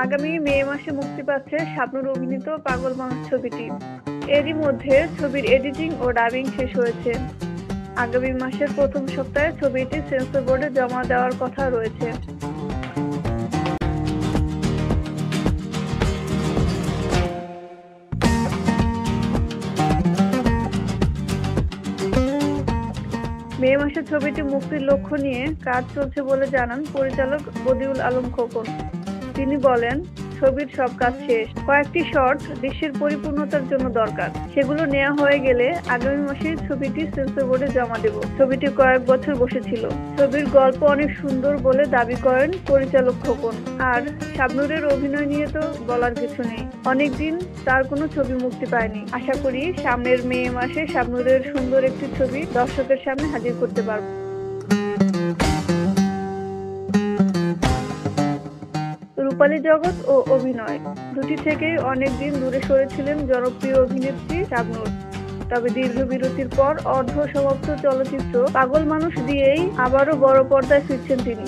আগামী মে মাসে মুক্তি পাচ্ছে শাবনূর অভিনীত পাগল মানুষ ছবিটি। এরই মধ্যে ছবির এডিটিং ও ডাবিং শেষ হয়েছে। আগামী মাসের প্রথম সপ্তাহে ছবিটি সেন্সর বোর্ডে জমা দেওয়ার কথা রয়েছে। মে মাসে ছবিটি মুক্তির লক্ষ্য নিয়ে কাজ চলছে বলে জানান পরিচালক বদিউল আলম খোকন। তিনি বলেন, ছবির সব কাজ শেষ, কয়েকটি শট দৃশ্যের পরিপূর্ণতার জন্য দরকার, সেগুলো নেওয়া হয়ে গেলে আগামী মাসে ছবিটি সেন্সর বোর্ডে জমা দেব। ছবিটি কয়েক বছর বসেছিল। ছবির গল্প অনেক সুন্দর বলে দাবি করেন পরিচালক খোকন। আর শাবনূরের অভিনয় নিয়ে তো বলার কিছু নেই, অনেকদিন তার কোনো ছবি মুক্তি পায়নি। আশা করি সামনের মে মাসে শাবনূরের সুন্দর একটি ছবি দর্শকের সামনে হাজির করতে পারব। রূপালী জগৎ ও অভিনয় দুটি থেকেই অনেকদিন দূরে সরেছিলেন জনপ্রিয় অভিনেত্রী শাবনূর। তবে দীর্ঘ বিরতির পর অর্ধ সমাপ্ত চলচ্চিত্র পাগল মানুষ দিয়েই আবারও বড় পর্দায় ফিরছেন তিনি।